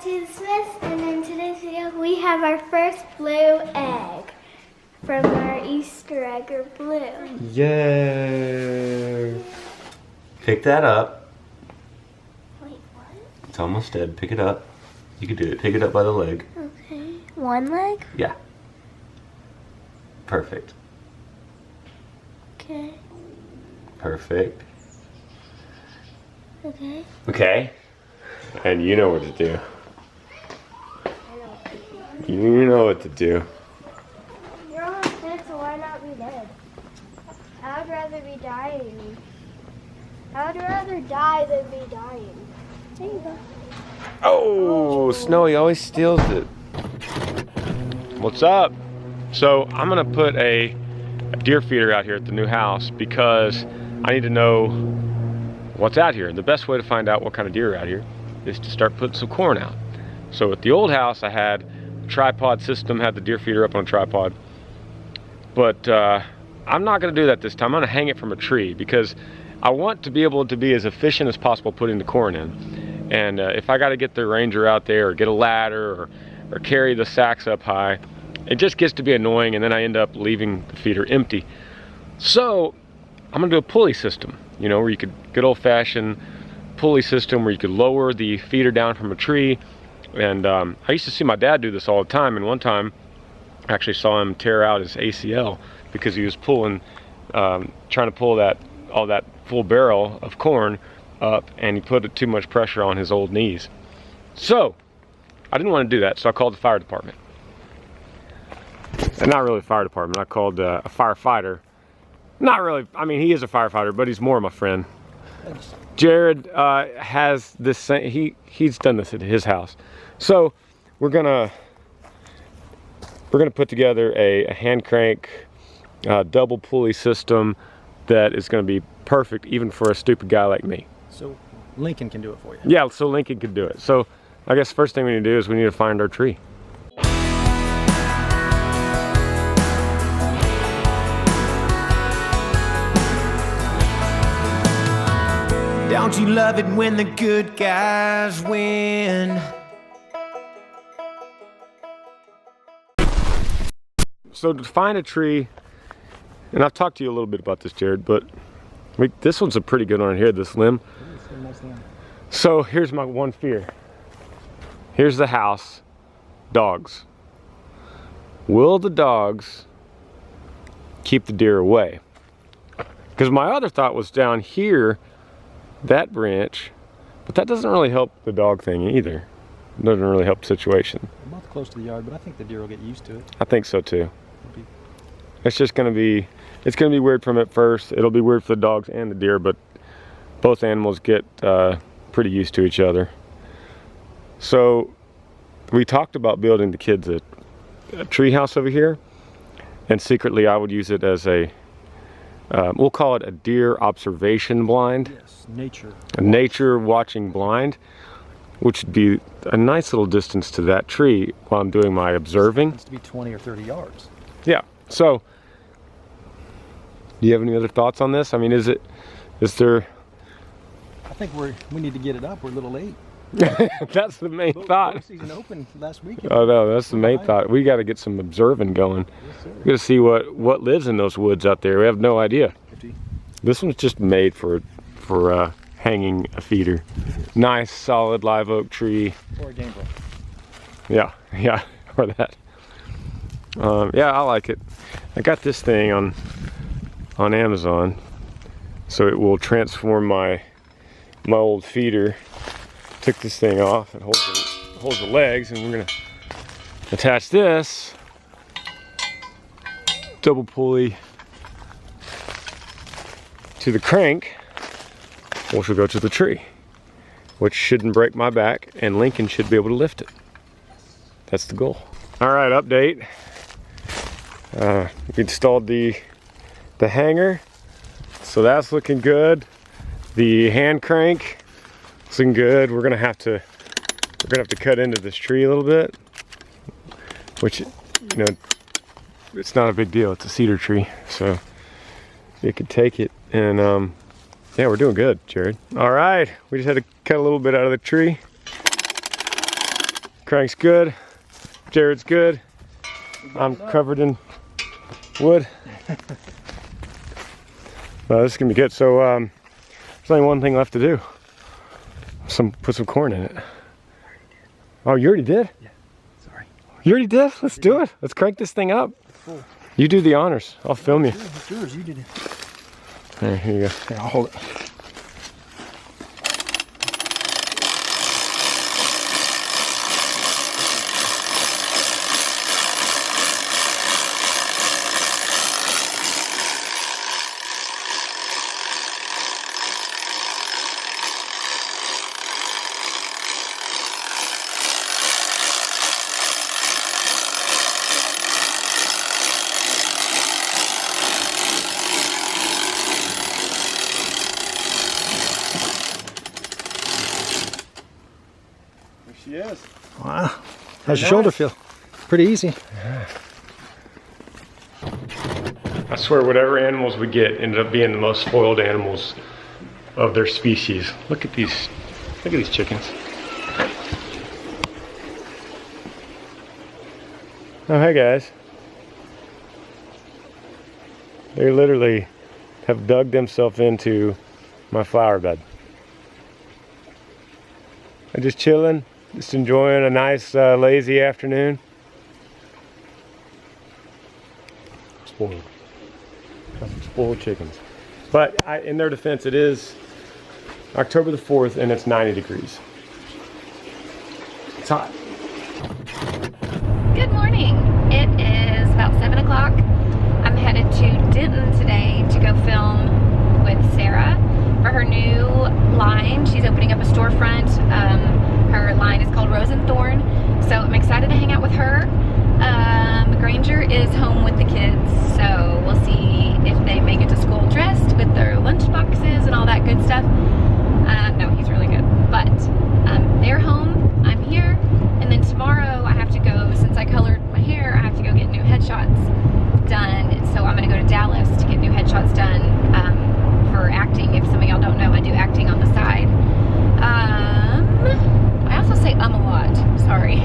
up to the Smiths, and in today's video we have our first blue egg from our Easter egg or blue. Yay! Pick that up. Wait, what? It's almost dead. Pick it up. You can do it. Pick it up by the leg. Okay. One leg? Yeah. Perfect. Okay. Perfect. Okay. Okay. And you know what to do. You know what to do. You're almost dead, so why not be dead? I would rather be dying. I would rather die than be dying. There you go. Oh, Snowy always steals it. What's up? So I'm gonna put a deer feeder out here at the new house because I need to know what's out here. The best way to find out what kind of deer are out here is to start putting some corn out. So at the old house I had a tripod system, had the deer feeder up on a tripod, but I'm not gonna do that this time. I'm gonna hang it from a tree because I want to be able to be as efficient as possible putting the corn in. And if I gotta get the ranger out there or get a ladder or carry the sacks up high, it just gets to be annoying, and then I end up leaving the feeder empty. So I'm gonna do a pulley system, you know, where you could good old-fashioned pulley system where you could lower the feeder down from a tree. And I used to see my dad do this all the time, and one time I actually saw him tear out his ACL because he was pulling, trying to pull all that full barrel of corn up, and he put too much pressure on his old knees. So I didn't want to do that, so I called the fire department. And not really a fire department, I called a firefighter. Not really, I mean, he is a firefighter, but he's more my friend. Jared has this same, he's done this at his house. So we're gonna put together a hand crank double pulley system that is gonna be perfect even for a stupid guy like me. So Lincoln can do it for you. Yeah, so Lincoln can do it. So I guess the first thing we need to do is we need to find our tree. Don't you love it when the good guys win? So to find a tree, and I've talked to you a little bit about this, Jared, but this one's a pretty good one here, this limb. So here's my one fear. Here's the house, dogs. Will the dogs keep the deer away? Because my other thought was down here, that branch, but that doesn't really help the dog thing either. It doesn't really help the situation. I'm not close to the yard, but I think the deer will get used to it. I think so too. It's just gonna be, it's gonna be weird from at first. It'll be weird for the dogs and the deer, but both animals get pretty used to each other. So we talked about building the kids a tree house over here, and secretly I would use it as a we'll call it a deer observation blind. Yes, nature. A nature watching blind, which would be a nice little distance to that tree while I'm doing my observing. It needs to be 20 or 30 yards. Yeah, so do you have any other thoughts on this? I mean, is there... I think we need to get it up. We're a little late. That's the main thought. Boat season opened last weekend. Oh no, that's the main thought. We got to get some observing going. Yes, sir. We got to see what lives in those woods out there. We have no idea. This one's just made for hanging a feeder. Nice, solid live oak tree. Or a game boat. Yeah, or that. Yeah, I like it. I got this thing on Amazon, so it will transform my old feeder. Took this thing off. It holds the legs, and we're gonna attach this double pulley to the crank, which will go to the tree, which shouldn't break my back, and Lincoln should be able to lift it. That's the goal. All right, update. We installed the hanger, so that's looking good. The hand crank is looking good. We're gonna have to cut into this tree a little bit, which, you know, it's not a big deal. It's a cedar tree, so you could take it. And yeah, we're doing good, Jared. All right, we just had to cut a little bit out of the tree. Crank's good. Jared's good. I'm covered in wood. Well, this is gonna be good. So there's only one thing left to do. Put some corn in it. Oh, you already did? Yeah. Sorry. You already did? Let's do it. Let's crank this thing up. Full. You do the honors. I'll film you. It's yours. You did it. All right, here you go. Here, I'll hold it. She is. Wow. How's your shoulder feel? Pretty easy. I swear whatever animals we get ended up being the most spoiled animals of their species. Look at these chickens. Oh, hey guys. They literally have dug themselves into my flower bed. I'm just chilling. Just enjoying a nice lazy afternoon. Spoiled. Got some spoiled chickens. But in their defense, it is October the 4th and it's 90 degrees. It's hot. Good morning. It is about 7 o'clock. I'm headed to Denton today to go film with Sarah for her new line. She's opening up a storefront. Her line is called Rose and Thorn, so I'm excited to hang out with her. Granger is home with the kids, so we'll see if they make it to school dressed with their lunch boxes and all that good stuff. No, he's really good. But they're home, I'm here, and then tomorrow I have to go, since I colored my hair, I have to go get new headshots done. So I'm going to go to Dallas to get new headshots done for acting. If some of y'all don't know, I do acting on the side. I also say a lot, sorry.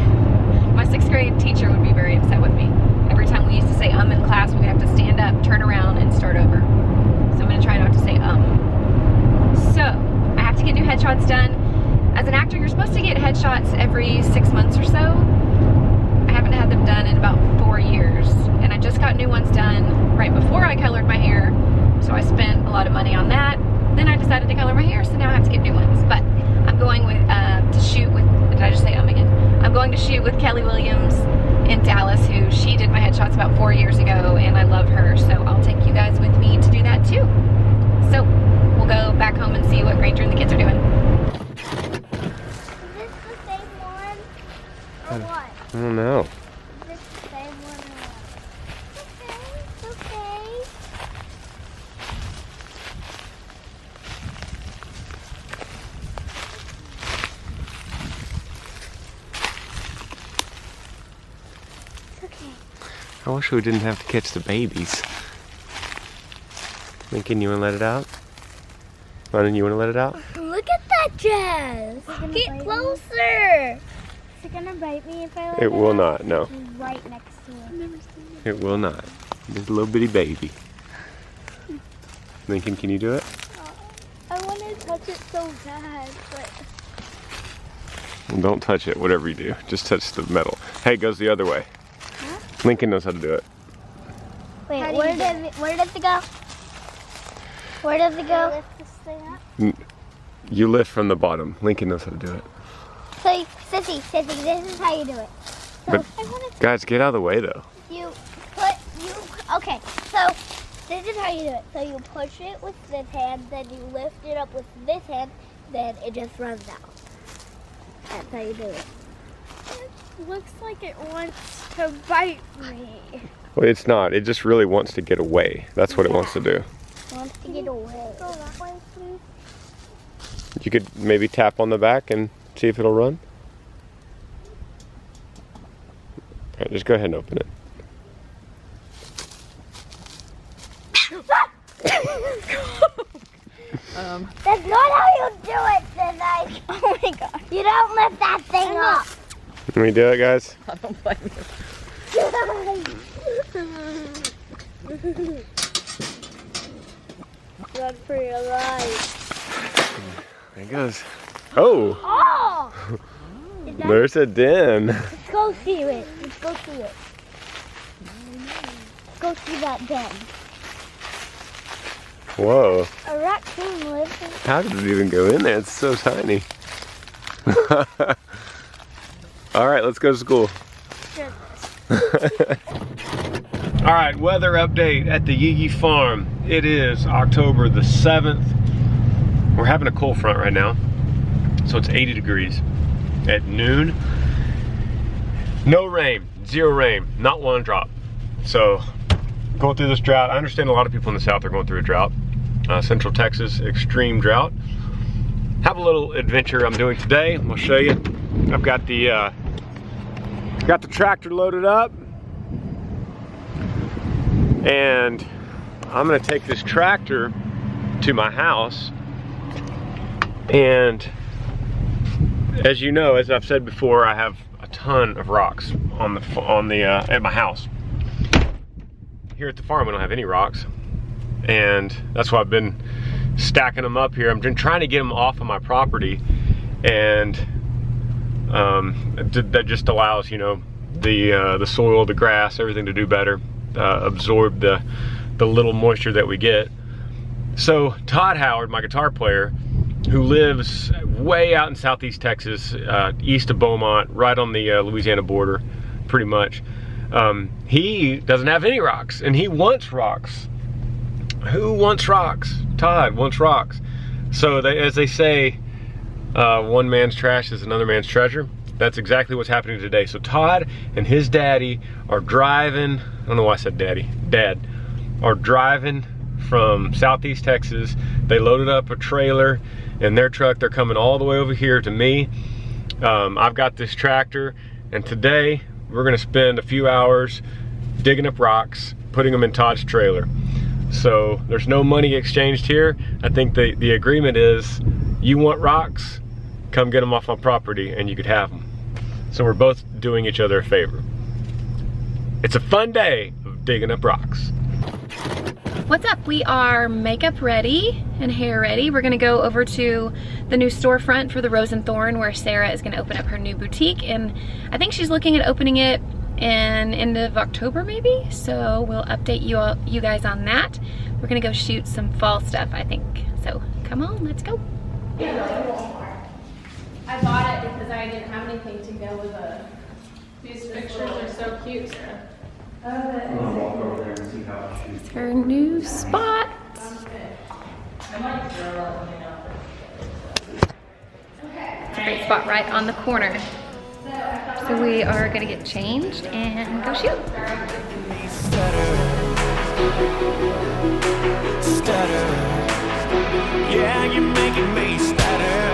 My 6th grade teacher would be very upset with me. Every time we used to say in class, we would have to stand up, turn around, and start over. So I'm going to try not to say So, I have to get new headshots done. As an actor, you're supposed to get headshots every 6 months or so. I haven't had them done in about 4 years. And I just got new ones done right before I colored my hair. So I spent a lot of money on that. Then I decided to color my hair, so now I have to get new ones. But I'm going with to shoot with, did I just say again? I'm going to shoot with Kelly Williams in Dallas, who she did my headshots about 4 years ago, and I love her, so I'll take you guys with me to do that too. So we'll go back home and see what Granger and the kids are doing. Is this the same one or what? I don't know. Is this the same one or what? Okay. I wish we didn't have to catch the babies. Lincoln, you want to let it out? Lennon, you want to let it out? Look at that, Jazz. Get closer. Is it gonna bite me if I let it? It will out? not, no. It's right next to it. I've never seen it. It will not. Just a little bitty baby. Lincoln, can you do it? I want to touch it so bad, but Well, don't touch it, whatever you do. Just touch the metal. Hey, it goes the other way. Huh? Lincoln knows how to do it. Wait, where does it go? Where does it go? Lift this thing up. You lift from the bottom. Lincoln knows how to do it. So, Sissy, this is how you do it. So But guys, get out of the way though. Okay, so this is how you do it. So you push it with this hand, then you lift it up with this hand, then it just runs out. That's how you do it. It looks like it wants to bite me. Well, it's not. It just really wants to get away. That's what it wants to do. It wants to get away. Go that way, please. You could maybe tap on the back and see if it'll run. All right, just go ahead and open it. That's not how you do it, Sissy. Oh my god. You don't lift that thing up. Let me do it, guys. I don't blame you. Run for your life. There it goes. Oh! Oh! There's a den. Let's go see it. Let's go see it. Let's go see that den. Whoa. A raccoon lives in. How did it even go in there? It's so tiny. All right, let's go to school. All right, weather update at the Yee Farm. It is October the 7th. We're having a cold front right now, so it's 80 degrees at noon. No rain, 0 rain, not one drop. So going through this drought. I understand a lot of people in the south are going through a drought. Central Texas, extreme drought. Have a little adventure I'm doing today. I'll show you. I've got the tractor loaded up, and I'm gonna take this tractor to my house. And as you know, as I've said before, I have a ton of rocks at my house. Here at the farm, we don't have any rocks, and that's why I've been stacking them up here. I'm trying to get them off of my property, and that just allows, you know, the soil, the grass, everything to do better, absorb the little moisture that we get. So Todd Howard, my guitar player, who lives way out in southeast Texas, east of Beaumont, right on the Louisiana border, pretty much. He doesn't have any rocks, and he wants rocks. Who wants rocks? Todd wants rocks. So as they say, one man's trash is another man's treasure. That's exactly what's happening today. So Todd and his daddy are driving, I don't know why I said daddy, dad, are driving from southeast Texas. They loaded up a trailer in their truck. They're coming all the way over here to me. I've got this tractor, and today we're gonna spend a few hours digging up rocks, putting them in Todd's trailer. So there's no money exchanged here. I think the agreement is, you want rocks, come get them off my property and you could have them. So we're both doing each other a favor. It's a fun day of digging up rocks. What's up? We are makeup ready and hair ready. We're gonna go over to the new storefront for the Rose and Thorn, where Sarah is gonna open up her new boutique, and I think she's looking at opening it in end of October maybe. So we'll update you guys on that. We're gonna go shoot some fall stuff, I think. So come on, let's go. I bought it because I didn't have anything to go with it. These pictures are so cute, Sarah. It's her new spot. It's a great spot right on the corner. So we are gonna get changed and go shoot. Stutter. Yeah, you're making me stutter.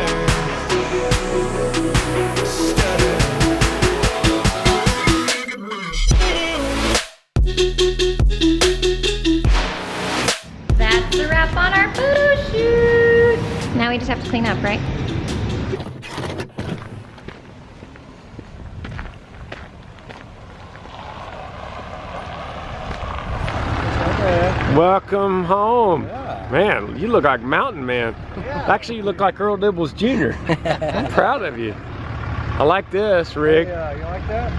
Stutter. That's a wrap on our photo shoot. Now we just have to clean up, right? Welcome home. Yeah. Man, you look like Mountain Man. Yeah. Actually, you look like Earl Dibbles Jr. I'm proud of you. I like this rig. Yeah, you like that?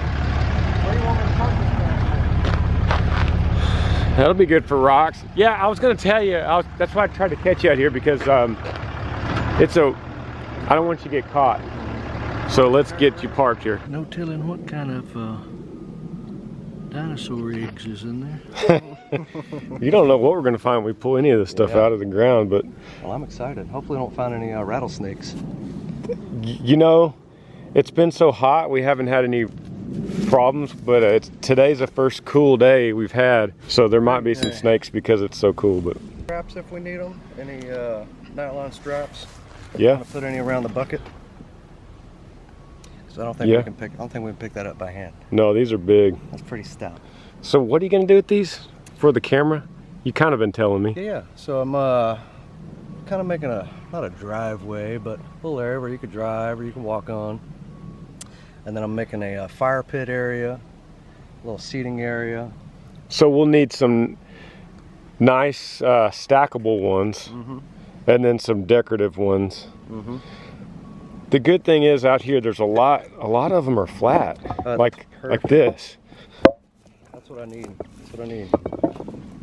Where do you want me to park this? That'll be good for rocks. Yeah, I was gonna tell you, that's why I tried to catch you out here, because I don't want you to get caught. So let's get you parked here. No telling what kind of dinosaur eggs is in there. You don't know what we're gonna find when we pull any of this stuff out of the ground, but Well, I'm excited. Hopefully we don't find any rattlesnakes. you know, it's been so hot, we haven't had any problems, but today's the first cool day we've had, so there might be some snakes because it's so cool. But Straps if we need them. Any nylon straps. yeah, Put any around the bucket. Because I don't think we can pick. I don't think we can pick that up by hand. no, these are big. That's pretty stout. So what are you gonna do with these for the camera? You kind of been telling me. Yeah. So I'm kind of making not a driveway, but a little area where you could drive or you can walk on. And then I'm making a fire pit area, a little seating area. So we'll need some nice stackable ones, and then some decorative ones. The good thing is out here, there's a lot of them are flat, like this. That's what I need. That's what I need.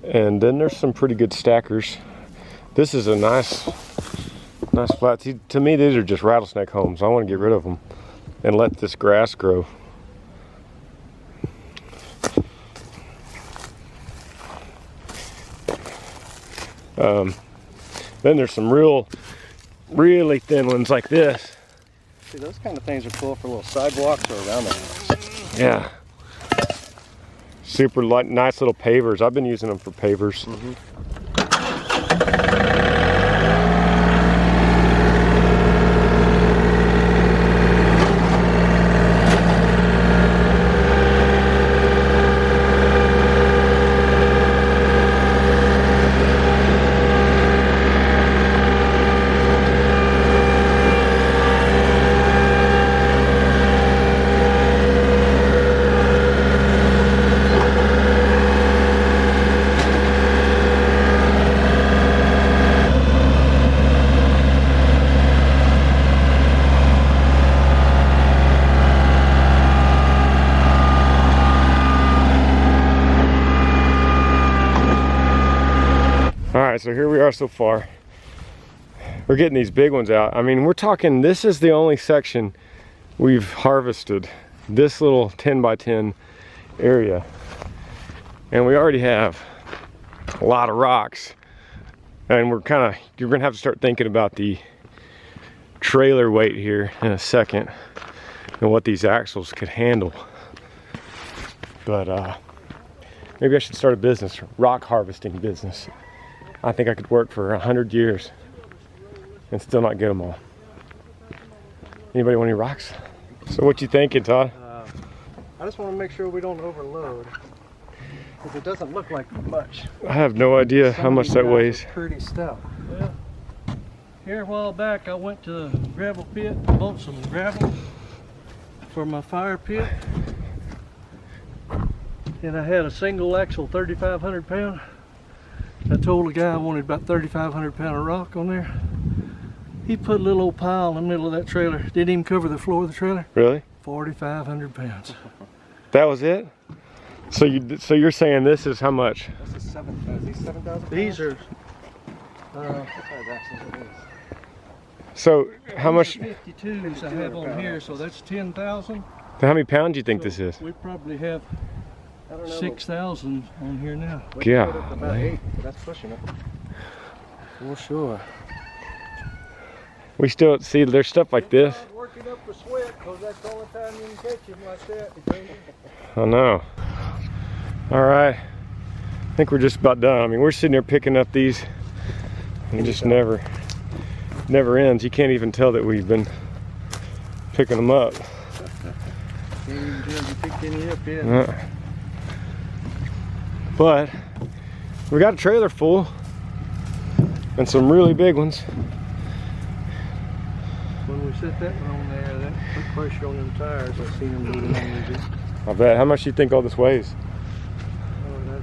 And then there's some pretty good stackers. This is a nice flat. See, to me, these are just rattlesnake homes. I want to get rid of them and let this grass grow. Then there's some really thin ones like this. See, those kind of things are cool for little sidewalks or around the house. Yeah. Super light, nice little pavers. I've been using them for pavers. Alright, so here we are so far. We're getting these big ones out. I mean, we're talking, this is the only section we've harvested. This little 10 by 10 area. And we already have a lot of rocks. And you're gonna have to start thinking about the trailer weight here in a second and what these axles could handle. But maybe I should start a business, rock harvesting business. I think I could work for 100 years and still not get them all. Anybody want any rocks? So what you thinking, Todd? I just want to make sure we don't overload, because it doesn't look like much. I have no idea how much that weighs. Pretty stuff. Well, here a while back I went to the gravel pit, bought some gravel for my fire pit, and I had a single axle 3,500 pound. I told the guy I wanted about 3,500 pound of rock on there. He put a little old pile in the middle of that trailer. Didn't even cover the floor of the trailer. Really? 4,500 pounds. That was it? So you're saying this is how much? This is 7,000. These are So how much? 52s I have on here, so that's 10,000. How many pounds do you think this is? We probably have I don't know. 6,000 on here now. We can Yeah. put it up to about 8, but that's pushing it. For sure. We still see there's stuff like this. Working up a sweat, because that's the only time you can catch him like that. I know. All right. I think we're just about done. I mean, we're sitting here picking up these and it just never ends. You can't even tell that we've been picking them up. Can't even tell you picked any up yet. But we got a trailer full and some really big ones. When we set that one on there, that put pressure on them tires. I seen them moving on there. I bet. How much do you think all this weighs? Oh,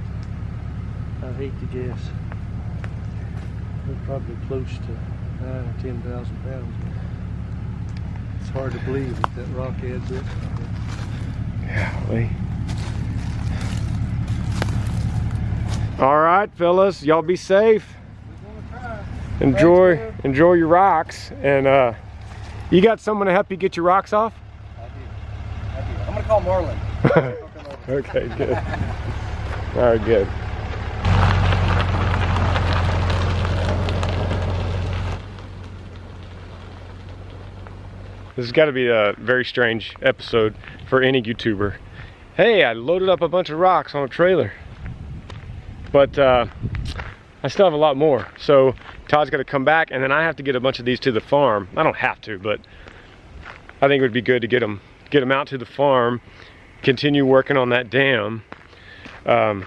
I'd hate to guess. They're probably close to 9,000 or 10,000 pounds. It's hard to believe that rock adds up. Golly. All right, fellas, y'all be safe. Enjoy your rocks, and you got someone to help you get your rocks off? I do. I'm gonna call Marlon. Okay, good. All right, good. This has got to be a very strange episode for any YouTuber. Hey, I loaded up a bunch of rocks on a trailer, but I still have a lot more. So Todd's got to come back, and then I have to get a bunch of these to the farm. I don't have to, but I think it would be good to get them out to the farm, continue working on that dam, and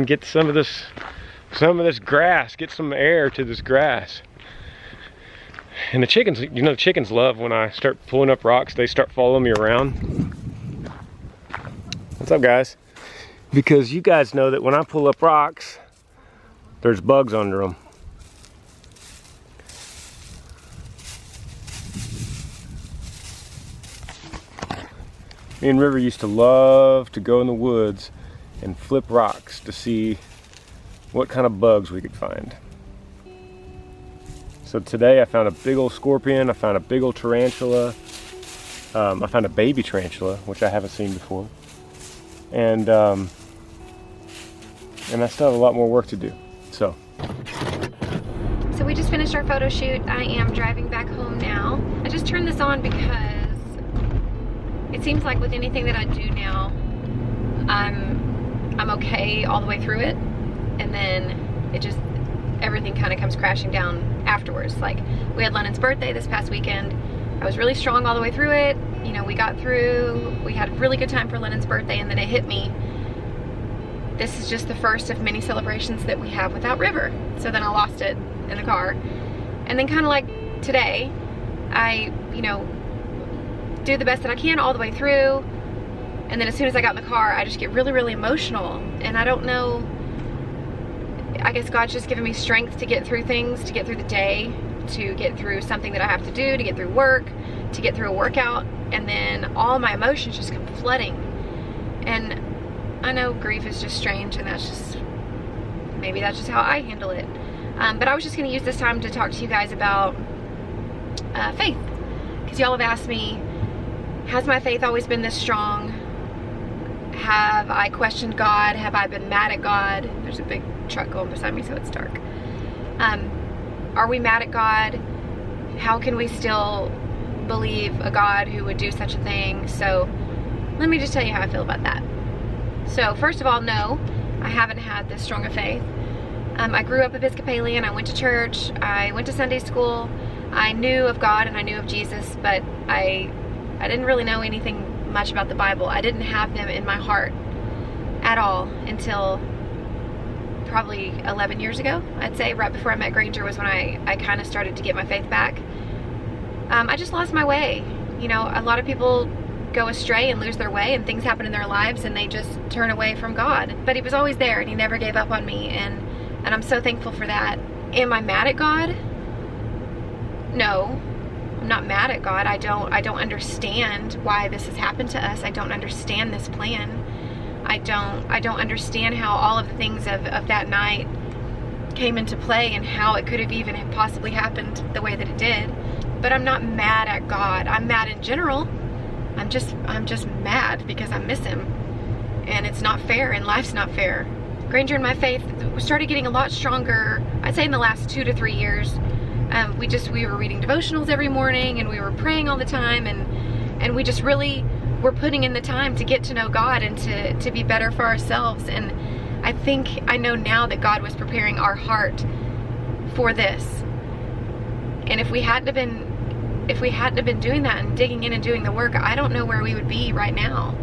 get some of this grass, get some air to this grass. And the chickens, you know, the chickens love when I start pulling up rocks, they start following me around. What's up, guys? Because you guys know that when I pull up rocks, there's bugs under them. Me and River used to love to go in the woods and flip rocks to see what kind of bugs we could find. So today I found a big old scorpion, I found a big old tarantula, I found a baby tarantula, which I haven't seen before. And I still have a lot more work to do, so. So we just finished our photo shoot. I am driving back home now. I just turned this on because it seems like with anything that I do now, I'm okay all the way through it, and then it just, everything kind of comes crashing down afterwards. Like, we had Lennon's birthday this past weekend. I was really strong all the way through it. You know, we got through, we had a really good time for Lennon's birthday, and then it hit me. This is just the first of many celebrations that we have without River. So then I lost it in the car. And then kind of like today, I, you know, do the best that I can all the way through. And then as soon as I got in the car, I just get really, really emotional. And I don't know, I guess God's just given me strength to get through things, to get through the day, to get through something that I have to do, to get through work, to get through a workout. And then all my emotions just come flooding. And I know grief is just strange, and that's just, maybe that's just how I handle it. But I was just going to use this time to talk to you guys about faith. Because y'all have asked me, has my faith always been this strong? Have I questioned God? Have I been mad at God? There's a big truck going beside me, so it's dark. Are we mad at God? How can we still believe a God who would do such a thing? So let me just tell you how I feel about that. So first of all, no, I haven't had this strong of faith. I grew up Episcopalian, I went to church, I went to Sunday school, I knew of God and I knew of Jesus, but I didn't really know anything much about the Bible. I didn't have them in my heart at all until probably 11 years ago, I'd say. Right before I met Granger was when I kind of started to get my faith back. I just lost my way. You know, a lot of people go astray and lose their way, and things happen in their lives and they just turn away from God. But He was always there and He never gave up on me, and I'm so thankful for that. Am I mad at God? No, I'm not mad at God. I don't understand why this has happened to us. I don't understand this plan. I don't understand how all of the things of that night came into play and how it could have even possibly happened the way that it did. But I'm not mad at God. I'm mad in general. I'm just mad because I miss Him, and it's not fair, and life's not fair. Granger and my faith started getting a lot stronger, I'd say in the last 2 to 3 years. We were reading devotionals every morning, and we were praying all the time, and we just really were putting in the time to get to know God and to be better for ourselves. And I know now that God was preparing our heart for this. And if we hadn't have been doing that and digging in and doing the work, I don't know where we would be right now.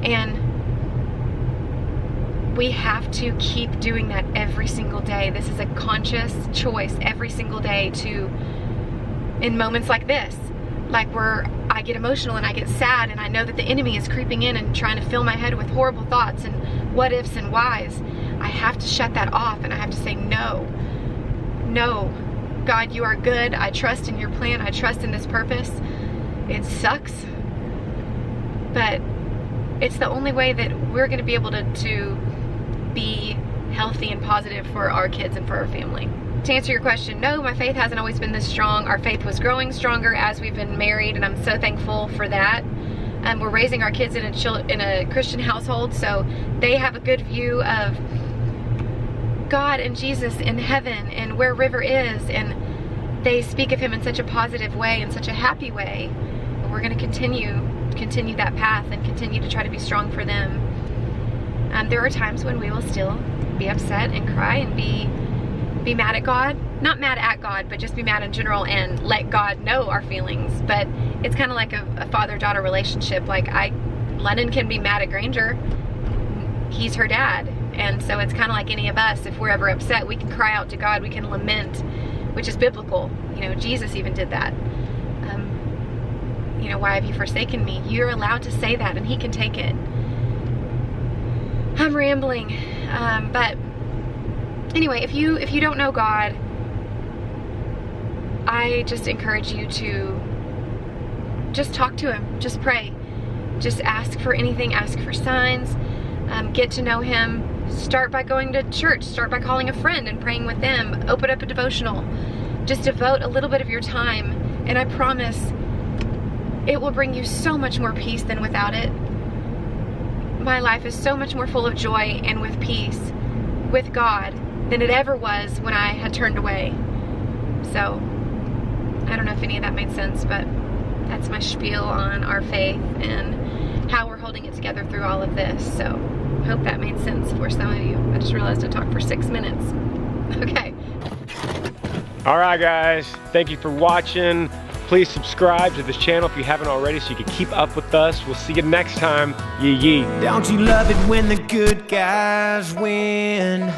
And we have to keep doing that every single day. This is a conscious choice every single day to, in moments like this, like where I get emotional and I get sad and I know that the enemy is creeping in and trying to fill my head with horrible thoughts and what ifs and whys, I have to shut that off and I have to say, no, God, you are good. I trust in your plan. I trust in this purpose. It sucks, but it's the only way that we're going to be able to be healthy and positive for our kids and for our family. To answer your question, no, my faith hasn't always been this strong. Our faith was growing stronger as we've been married, and I'm so thankful for that. We're raising our kids in a Christian household, so they have a good view of God and Jesus in heaven and where River is, and they speak of Him in such a positive way, in such a happy way. And we're going to continue that path and continue to try to be strong for them. There are times when we will still be upset and cry and be mad at God. Not mad at God, but just be mad in general and let God know our feelings. But it's kind of like a father-daughter relationship. Like Lennon can be mad at Granger. He's her dad. And so it's kind of like any of us. If we're ever upset, we can cry out to God. We can lament, which is biblical. You know, Jesus even did that. You know, why have you forsaken me? You're allowed to say that, and he can take it. I'm rambling, but anyway, if you don't know God, I just encourage you to just talk to him, just pray, just ask for anything, ask for signs, get to know him. Start by going to church, start by calling a friend and praying with them, open up a devotional. Just devote a little bit of your time, and I promise it will bring you so much more peace than without it. My life is so much more full of joy and with peace with God than it ever was when I had turned away. So, I don't know if any of that made sense, but that's my spiel on our faith and how we're holding it together through all of this. So, hope that made sense for some of you. I just realized I talked for 6 minutes. Okay. All right, guys, thank you for watching. Please subscribe to this channel if you haven't already so you can keep up with us. We'll see you next time. Yee yee. Don't you love it when the good guys win?